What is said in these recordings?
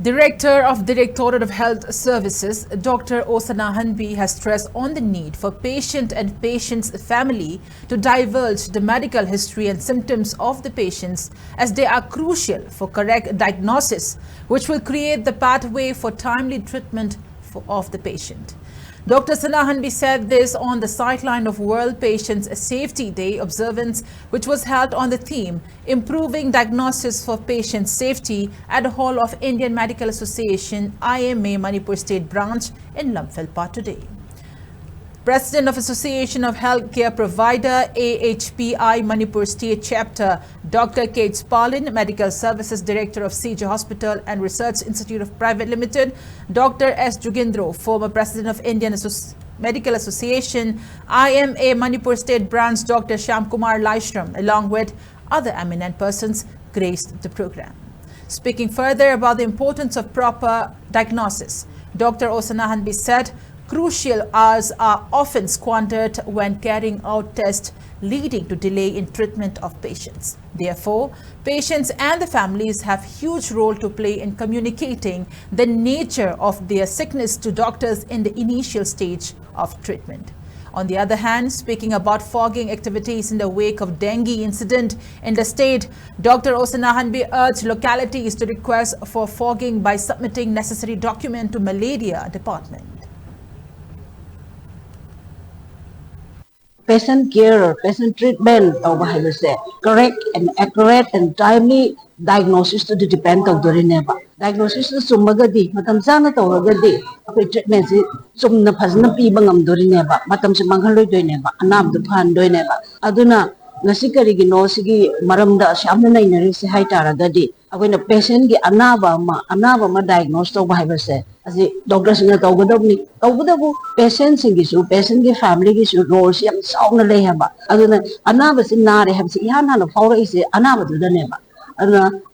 Director of Directorate of Health Services, Dr. Osana Hanbi, has stressed on the need for patient and patient's family to divulge the medical history and symptoms of the patients, as they are crucial for correct diagnosis, which will create the pathway for timely treatment of the patient. Dr. Sanahanbi said this on the sideline of World Patients Safety Day observance, which was held on the theme Improving Diagnosis for Patient Safety at the Hall of Indian Medical Association IMA Manipur State Branch in Imphal today. President of Association of Healthcare Provider AHPI Manipur State Chapter, Dr. Kate Palin, Medical Services Director of CJ Hospital and Research Institute of Private Limited, Dr. S. Jugendro, former President of Indian Medical Association, IMA Manipur State Branch, Dr. Shyamkumar Laishram, along with other eminent persons, graced the program. Speaking further about the importance of proper diagnosis, Dr. Osana Hanbi said, crucial hours are often squandered when carrying out tests, leading to delay in treatment of patients. Therefore, patients and the families have huge role to play in communicating the nature of their sickness to doctors in the initial stage of treatment. On the other hand, speaking about fogging activities in the wake of dengue incident in the state, Dr. Osana Hanbi urged localities to request for fogging by submitting necessary document to Malaria Department. Patient care or patient treatment correct and accurate and timely diagnosis to the depend of the reneba. Diagnosis to sumagadi, matam sana to agadi, treatment sumna pasna pibangam dorineba, matam simangalo doineba, anam the pan doineba. Aduna nasikari ginosigi maramda shamna inarisi haitaragadi. When a patient get anaba ma diagnosed to bahibase. As the doctors in the Togodabu, patients in Gisu, patient family Gisu, roles, yam sound lehaba. Aduna anabas in Nare have Siana of Hora is anaba to the neba.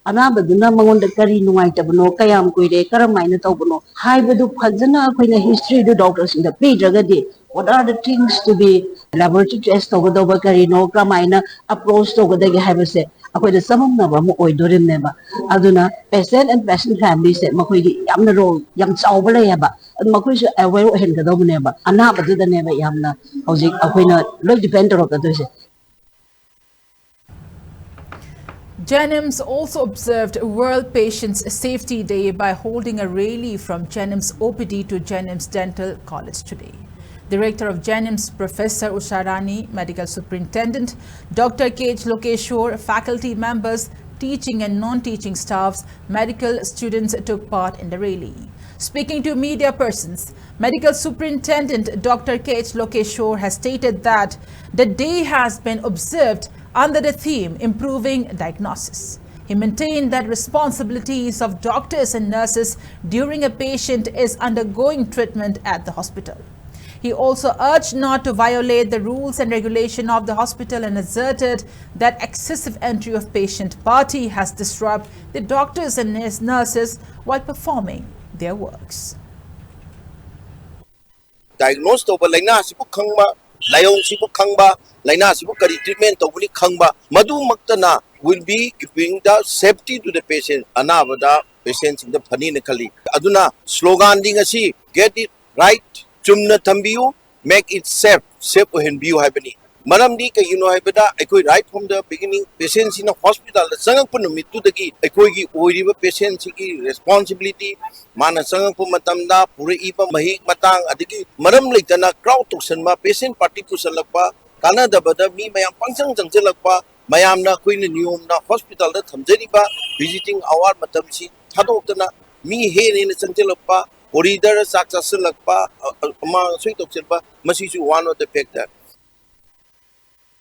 Anaba do not on the Kari Nuaitabano, Kayam Quide, Karamina Tobono, Hybrid Pazana, when the history the doctors in the Pejagadi. What are the things to be laboratory test over the Bacarino, Kramina, approach over the Havase? Ako the sum of Nava Moy Dorim Neba. Aduna, patient and patient families that Makoy Yamna Roll, Yam Saubaleba, and Makush aware of Hengadobneba, Anaba to the Neva Yamna, Hosing Aquina, look dependent of the Dose. JANIMS also observed World Patients Safety Day by holding a rally from JANIMS OPD to JANIMS Dental College today. Director of JANIMS, Professor Usharani, Medical Superintendent, Dr. K.H. Lokeshwar, faculty members, teaching and non-teaching staffs, medical students took part in the rally. Speaking to media persons, Medical Superintendent Dr. K.H. Lokeshwar has stated that the day has been observed under the theme Improving Diagnosis. He maintained that responsibilities of doctors and nurses during a patient is undergoing treatment at the hospital. He also urged not to violate the rules and regulation of the hospital and asserted that excessive entry of patient party has disrupted the doctors and nurses while performing their works. Diagnosed over Laina Sipu Kangba, Lion Sipu Kangba, Laina Sipu Kari treatment of Uli Kangba, Madu Maktana will be giving the safety to the patient, Anavada patients in the Paninically. Aduna slogan Dingasi, get it right. Chumna Tambiu, make it safe and view happening. Madam Dika, you know, I could right from the beginning, patients in a hospital, the Sangapunami to the key, I could give over patients responsibility, Mana Sangapumatamda, Puri Ipa, Mahik Matang, Adiki, Madam Litana, crowd to Sanma, patient party to Salapa, Canada, Bada, me, Mayam Pangsang Zanzilapa, Mayamna, Queen and Yumna Hospital, the Tamzeriba, visiting our Matamsi, Tadokana, me here in the Santilapa. Or either success lakpa among sweet of silver, must one of the factor.